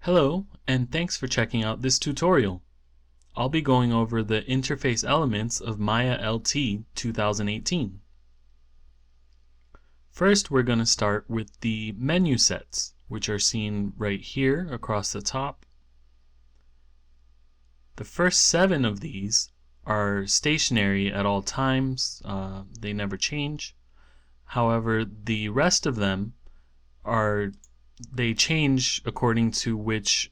Hello, and thanks for checking out this tutorial. I'll be going over the interface elements of MayaLT 2018. First, we're going to start with the menu sets, which are seen right here across the top. The first 7 of these are stationary at all times. They never change. However, the rest of them they change according to which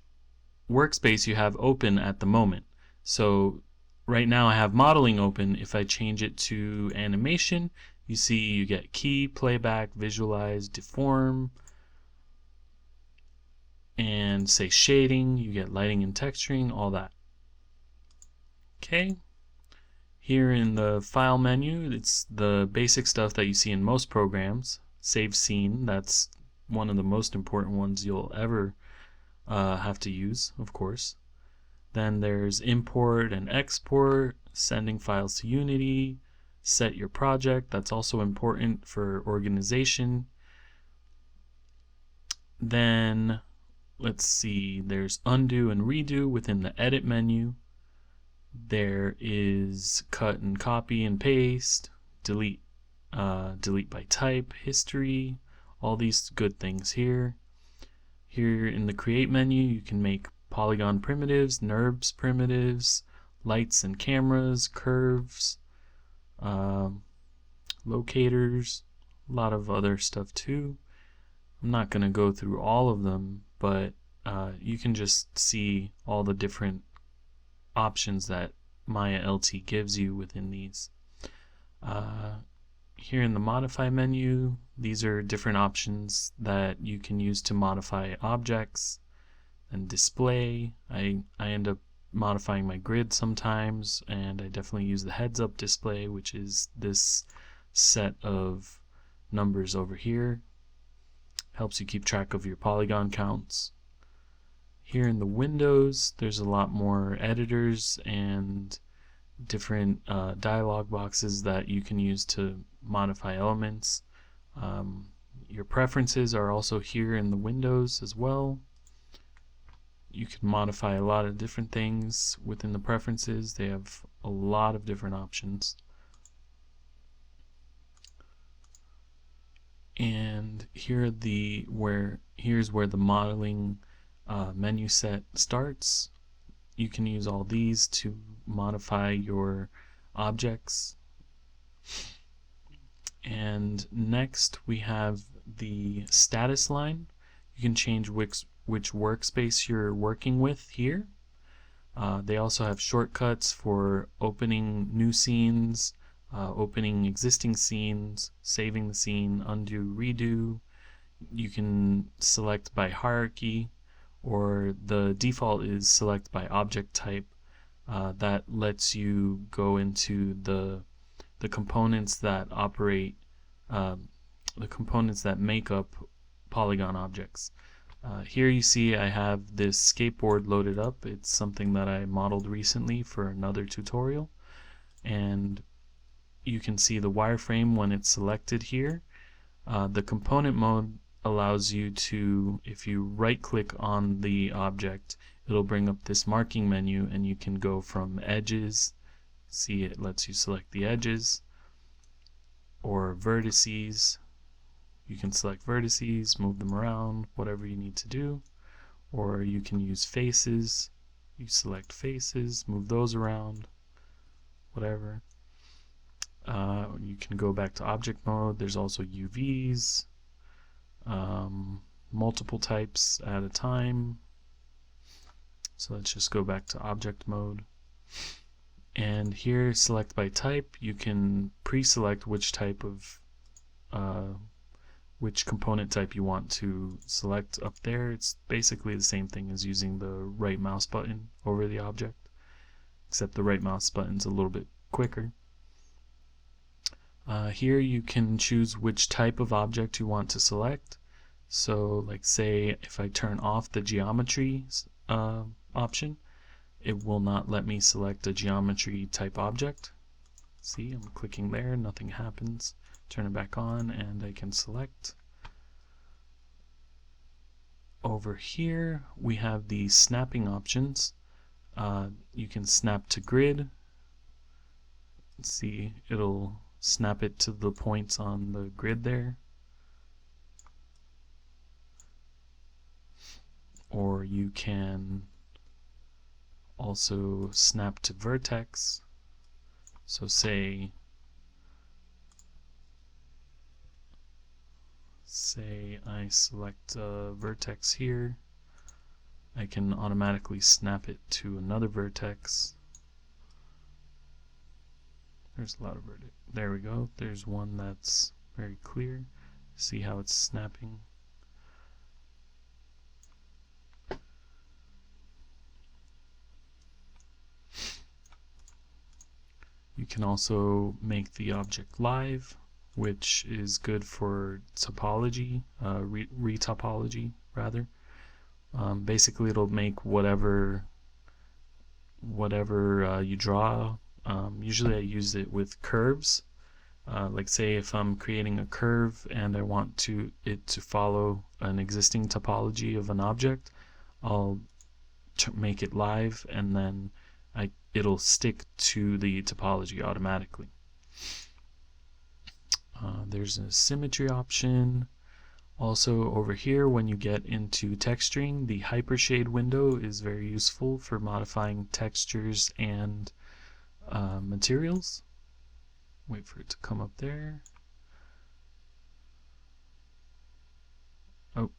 workspace you have open at the moment. So right now I have modeling open. If I change it to animation, you see you get key, playback, visualize, deform, and say shading, you get lighting and texturing, all that. Okay, here in the file menu, it's the basic stuff that you see in most programs. Save scene, that's one of the most important ones you'll ever have to use, of course. Then there's import and export, sending files to Unity, set your project, that's also important for organization. Then let's see, there's undo and redo within the edit menu. There is cut and copy and paste, delete by type, history, all these good things here. Here in the create menu you can make polygon primitives, NURBS primitives, lights and cameras, curves, locators, a lot of other stuff too. I'm not going to go through all of them, but you can just see all the different options that MayaLT gives you within these. Here in the modify menu, these are different options that you can use to modify objects. And display, I end up modifying my grid sometimes, and I definitely use the heads up display, which is this set of numbers over here. Helps you keep track of your polygon counts. Here in the windows, there's a lot more editors and different dialog boxes that you can use to modify elements. Your preferences are also here in the windows as well. You can modify a lot of different things within the preferences. They have a lot of different options. And here's where the modeling menu set starts. You can use all these to modify your objects. And next we have the status line. You can change which workspace you're working with here. They also have shortcuts for opening new scenes, opening existing scenes, saving the scene, undo, redo. You can select by hierarchy, or the default is select by object type. That lets you go into the components that operate, the components that make up polygon objects. Here you see I have this skateboard loaded up. It's something that I modeled recently for another tutorial, and you can see the wireframe when it's selected here. The component mode allows you to, if you right click on the object, it'll bring up this marking menu, and you can go from edges, see it lets you select the edges, or vertices. You can select vertices, move them around, whatever you need to do. Or you can use faces. You select faces, move those around, whatever. You can go back to object mode. There's also UVs, multiple types at a time. So let's just go back to object mode. And here, select by type. You can pre-select which type of which component type you want to select up there. It's basically the same thing as using the right mouse button over the object, except the right mouse button's a little bit quicker. Here you can choose which type of object you want to select. So like say if I turn off the geometry option, it will not let me select a geometry type object. See, I'm clicking there, nothing happens. Turn it back on and I can select. Over here we have the snapping options. You can snap to grid. Let's see, it'll snap it to the points on the grid there. Or you can also snap to vertex. So say I select a vertex here, I can automatically snap it to another vertex. There's a lot of vertex. There we go. There's one that's very clear. See how it's snapping. You can also make the object live, which is good for topology, retopology rather. Basically, it'll make whatever you draw. Usually, I use it with curves. Like say if I'm creating a curve and I want it to follow an existing topology of an object, I'll make it live, and then it'll stick to the topology automatically. There's a symmetry option. Also over here, when you get into texturing, the Hypershade window is very useful for modifying textures and materials. Wait for it to come up there. Oh,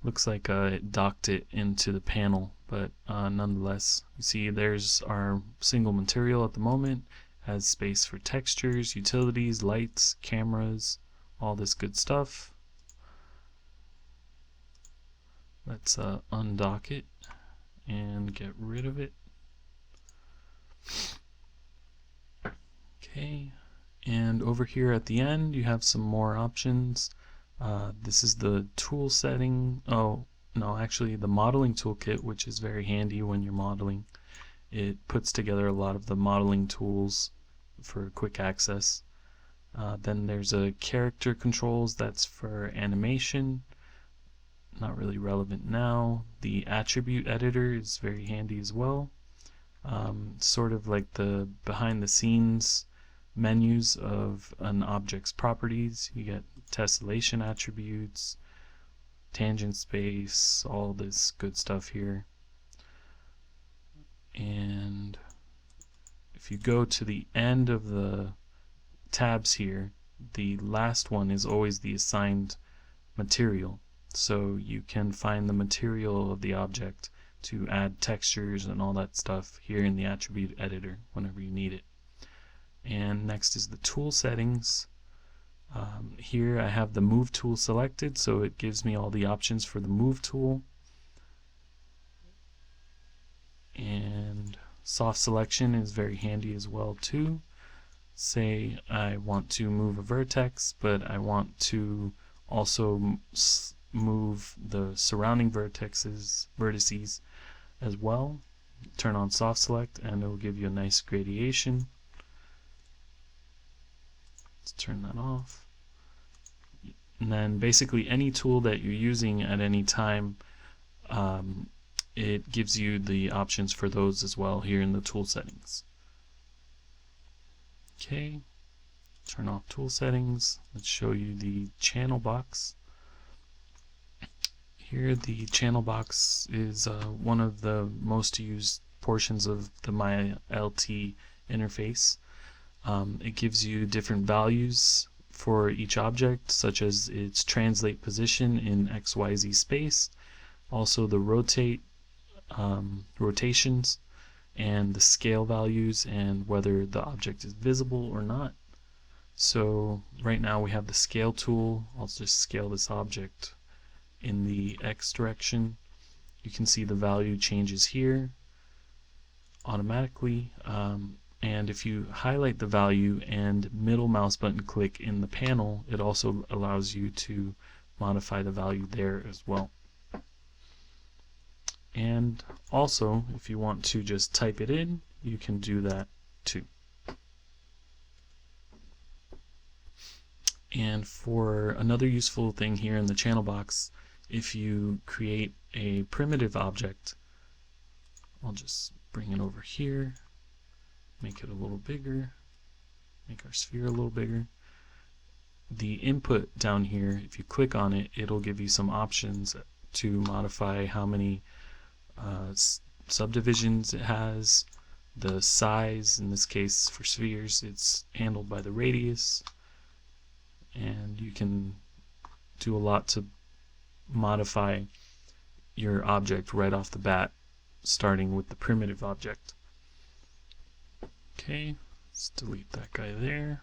looks like it docked it into the panel, but nonetheless, you see there's our single material at the moment. Has space for textures, utilities, lights, cameras, all this good stuff. Let's undock it and get rid of it. Okay, and over here at the end you have some more options. This is the tool setting. Oh no, actually the modeling toolkit, which is very handy when you're modeling. It puts together a lot of the modeling tools for quick access. Then there's a character controls, that's for animation. Not really relevant now. The attribute editor is very handy as well. Sort of like the behind the scenes menus of an object's properties. You get tessellation attributes, tangent space, all this good stuff here. And if you go to the end of the tabs here, the last one is always the assigned material. So you can find the material of the object to add textures and all that stuff here in the attribute editor whenever you need it. And next is the tool settings. Here I have the move tool selected, so it gives me all the options for the move tool. And soft selection is very handy as well too. Say I want to move a vertex, but I want to also move the surrounding vertices as well. Turn on soft select and it will give you a nice gradation. Let's turn that off. And then basically any tool that you're using at any time, it gives you the options for those as well here in the tool settings. Okay, turn off tool settings. Let's show you the channel box. Here the channel box is one of the most used portions of the MayaLT interface. It gives you different values for each object, such as its translate position in XYZ space, also the rotations, and the scale values, and whether the object is visible or not. So right now we have the scale tool. I'll just scale this object in the X direction. You can see the value changes here automatically, and if you highlight the value and middle mouse button click in the panel, it also allows you to modify the value there as well. And also, if you want to just type it in, you can do that too. And for another useful thing here in the channel box, if you create a primitive object, I'll just bring it over here, make it a little bigger, make our sphere a little bigger. The input down here, if you click on it, it'll give you some options to modify how many subdivisions it has, the size. In this case for spheres it's handled by the radius, and you can do a lot to modify your object right off the bat, starting with the primitive object. Okay, let's delete that guy there.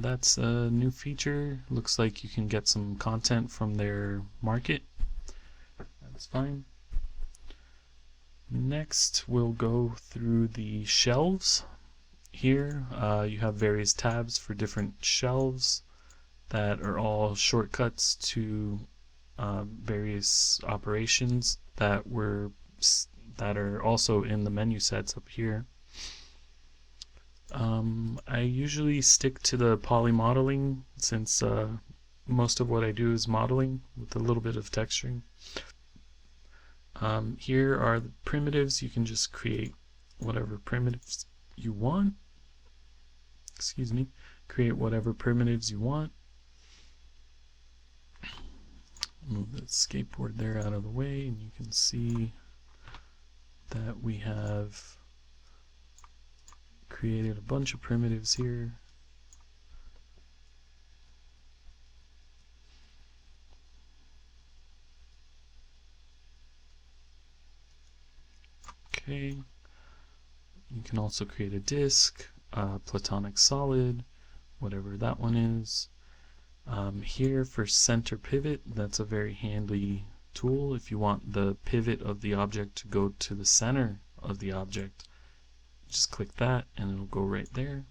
That's a new feature. Looks like you can get some content from their market. That's fine. Next, we'll go through the shelves. Here you have various tabs for different shelves that are all shortcuts to various operations that are also in the menu sets up here. I usually stick to the poly modeling since most of what I do is modeling with a little bit of texturing. Here are the primitives. You can just create whatever primitives you want. Excuse me. Create whatever primitives you want. Move the skateboard there out of the way, and you can see that we have created a bunch of primitives here. Okay, you can also create a disk, platonic solid, whatever that one is. Here for center pivot, that's a very handy tool. If you want the pivot of the object to go to the center of the object, just click that and it'll go right there.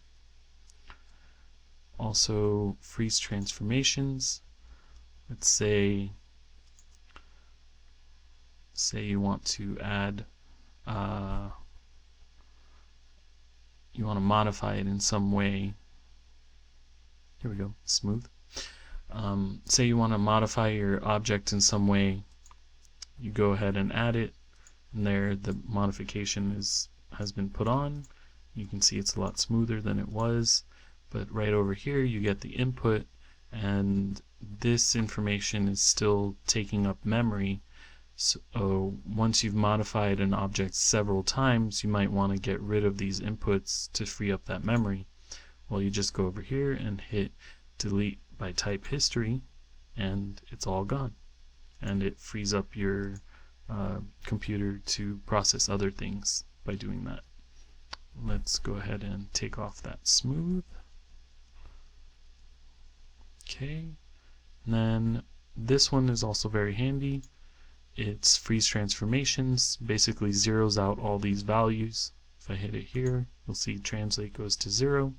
Also freeze transformations. Let's say you want to add you want to modify it in some way. Here we go, smooth. Say you want to modify your object in some way, you go ahead and add it, and there the modification has been put on. You can see it's a lot smoother than it was, but right over here you get the input, and this information is still taking up memory. So once you've modified an object several times, you might want to get rid of these inputs to free up that memory. Well, you just go over here and hit delete by type history, and it's all gone, and it frees up your computer to process other things by doing that. Let's go ahead and take off that smooth. Okay, and then this one is also very handy. It's freeze transformations, basically zeroes out all these values. If I hit it here, you'll see translate goes to 0.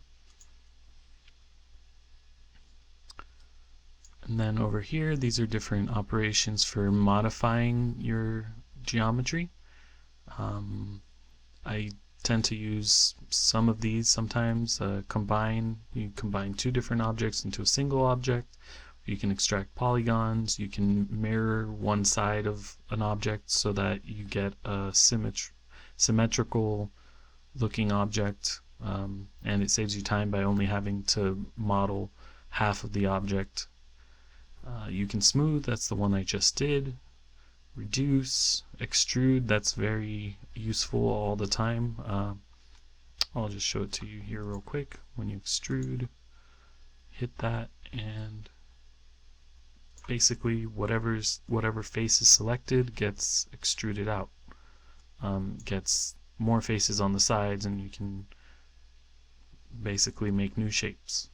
And then over here, these are different operations for modifying your geometry. I tend to use some of these sometimes. You combine two different objects into a single object. You can extract polygons. You can mirror one side of an object so that you get a symmetrical looking object, and it saves you time by only having to model half of the object. You can smooth, that's the one I just did. Reduce, extrude, that's very useful all the time. I'll just show it to you here real quick. When you extrude, hit that, and basically whatever face is selected gets extruded out. Gets more faces on the sides, and you can basically make new shapes.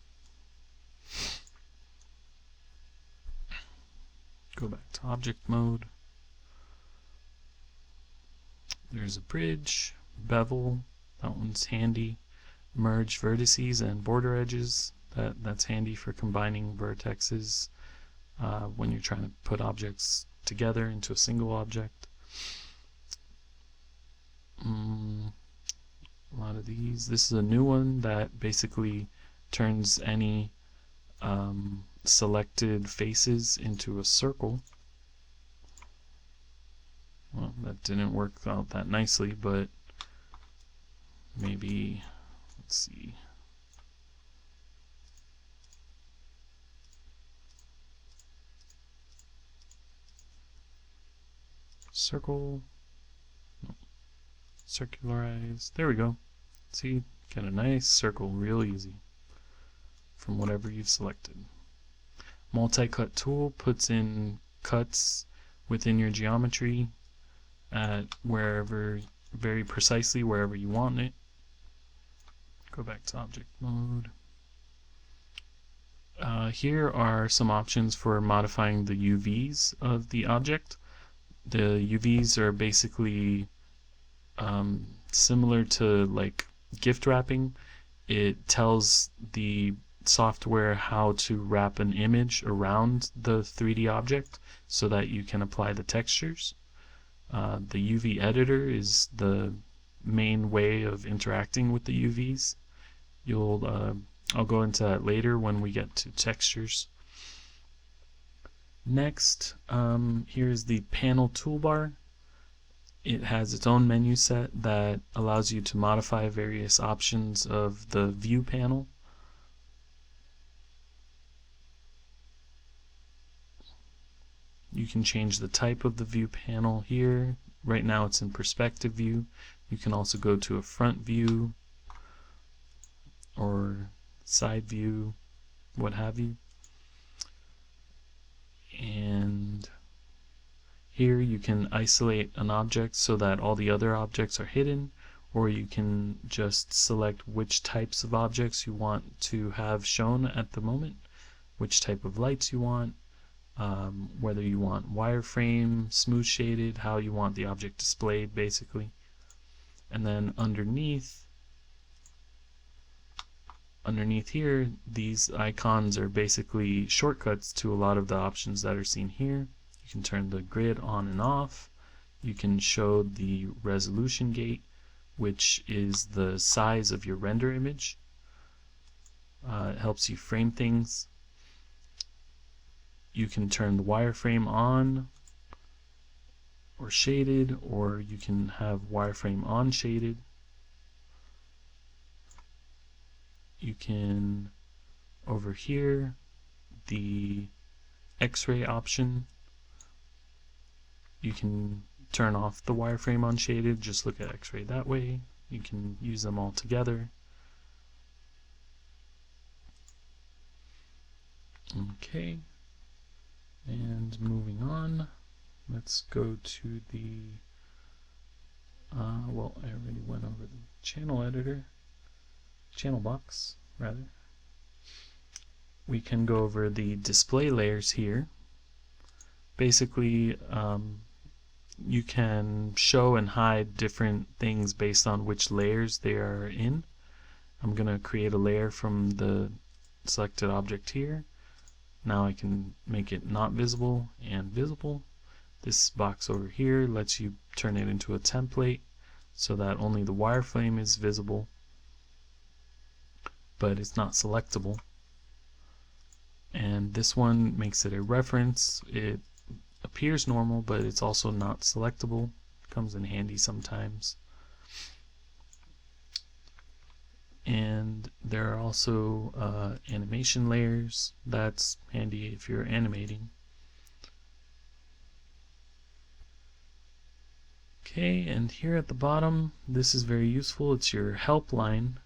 Go back to object mode. There's a bridge, bevel, that one's handy. Merge vertices and border edges, that's handy for combining vertexes when you're trying to put objects together into a single object. A lot of these. This is a new one that basically turns any selected faces into a circle. Well, that didn't work out that nicely, but maybe, let's see. Circle, circularize, there we go. See, get a nice circle real easy from whatever you've selected. Multi-cut tool puts in cuts within your geometry at wherever, very precisely wherever you want it. Go back to object mode. Here are some options for modifying the UVs of the object. The UVs are basically similar to like gift wrapping. It tells the software how to wrap an image around the 3D object so that you can apply the textures. The UV editor is the main way of interacting with the UVs. I'll go into that later when we get to textures. Next, here's the panel toolbar. It has its own menu set that allows you to modify various options of the view panel. You can change the type of the view panel here. Right now it's in perspective view. You can also go to a front view or side view, what have you. And here you can isolate an object so that all the other objects are hidden, or you can just select which types of objects you want to have shown at the moment, which type of lights you want, whether you want wireframe, smooth shaded, how you want the object displayed basically. And then underneath here, these icons are basically shortcuts to a lot of the options that are seen here. You can turn the grid on and off. You can show the resolution gate, which is the size of your render image. It helps you frame things. You can turn the wireframe on or shaded, or you can have wireframe on shaded. You can, over here, the X-ray option, you can turn off the wireframe on shaded, just look at X-ray that way. You can use them all together. Okay, and moving on, let's go to the, well, I already went over the channel editor. Channel box rather. We can go over the display layers here. Basically, you can show and hide different things based on which layers they are in. I'm going to create a layer from the selected object here. Now I can make it not visible and visible. This box over here lets you turn it into a template so that only the wireframe is visible, but it's not selectable. And this one makes it a reference. It appears normal, but it's also not selectable. Comes in handy sometimes. And there are also animation layers. That's handy if you're animating. Okay, and here at the bottom, this is very useful. It's your help line.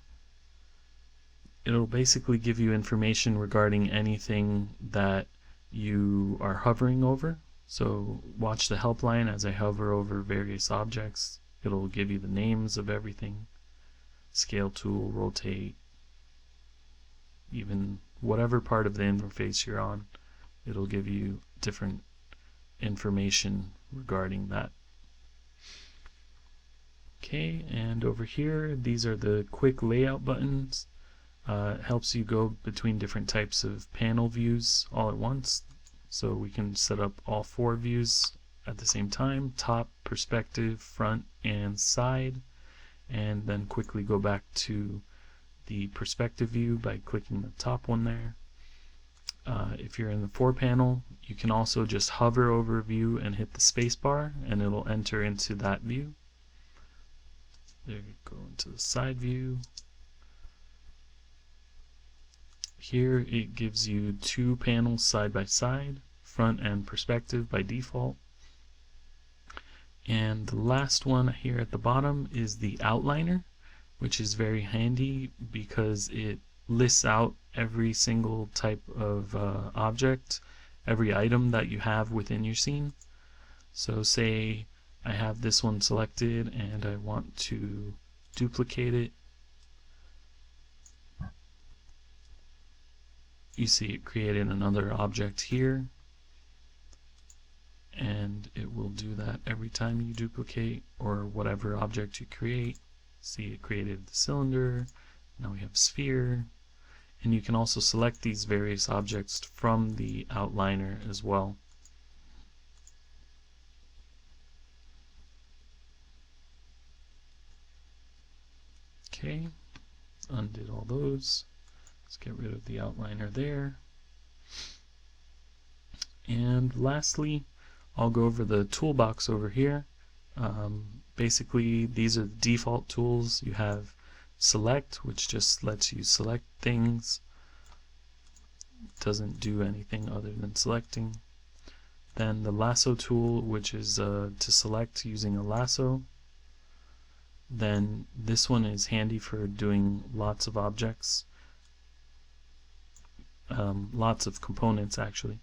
It'll basically give you information regarding anything that you are hovering over. So watch the help line as I hover over various objects. It'll give you the names of everything. Scale tool, rotate, even whatever part of the interface you're on, it'll give you different information regarding that. Okay, and over here, these are the quick layout buttons. It helps you go between different types of panel views all at once. So we can set up all 4 views at the same time: top, perspective, front, and side. And then quickly go back to the perspective view by clicking the top one there. If you're in the 4 panel, you can also just hover over view and hit the space bar and it'll enter into that view. There you go, into the side view. Here it gives you 2 panels side by side, front and perspective by default. And the last one here at the bottom is the outliner, which is very handy because it lists out every single type of object, every item that you have within your scene. So say I have this one selected and I want to duplicate it. You see it created another object here, and it will do that every time you duplicate or whatever object you create. See, it created the cylinder, now we have sphere, and you can also select these various objects from the outliner as well. Okay, undid all those. Let's get rid of the outliner there. And lastly, I'll go over the toolbox over here. Basically, these are the default tools. You have select, which just lets you select things. Doesn't do anything other than selecting. Then the lasso tool, which is to select using a lasso. Then this one is handy for doing lots of objects, lots of components actually.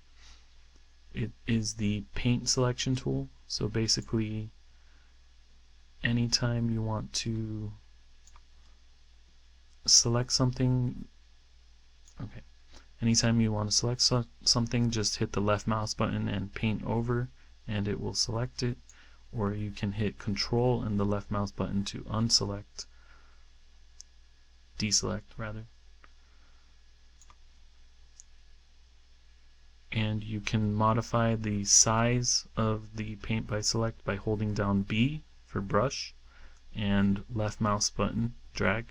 It is the paint selection tool. So basically, anytime you want to select something, anytime you want to select something, just hit the left mouse button and paint over and it will select it. Or you can hit Control and the left mouse button to deselect rather. And you can modify the size of the paint by select by holding down B for brush and left mouse button drag.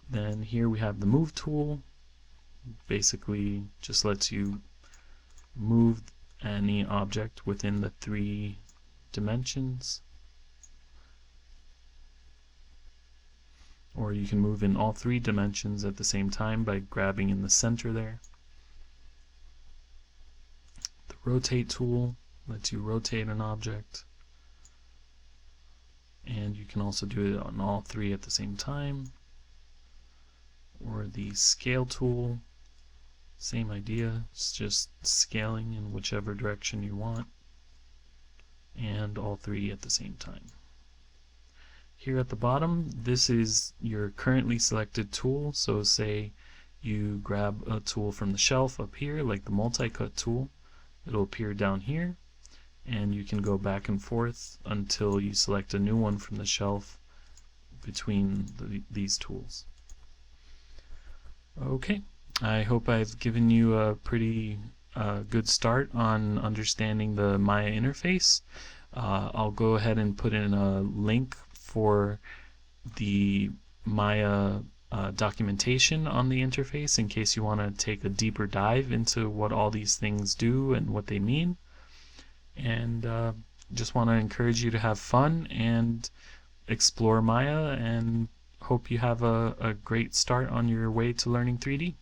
Then here we have the move tool. Basically just lets you move any object within the 3 dimensions, or you can move in all 3 dimensions at the same time by grabbing in the center there. The rotate tool lets you rotate an object, and you can also do it on all 3 at the same time. Or the scale tool, same idea, it's just scaling in whichever direction you want, and all 3 at the same time. Here at the bottom, this is your currently selected tool. So say you grab a tool from the shelf up here, like the multi-cut tool, it'll appear down here, and you can go back and forth until you select a new one from the shelf between these tools. Okay. I hope I've given you a pretty good start on understanding the Maya interface. I'll go ahead and put in a link for the Maya documentation on the interface in case you want to take a deeper dive into what all these things do and what they mean. And just want to encourage you to have fun and explore Maya, and hope you have a great start on your way to learning 3D.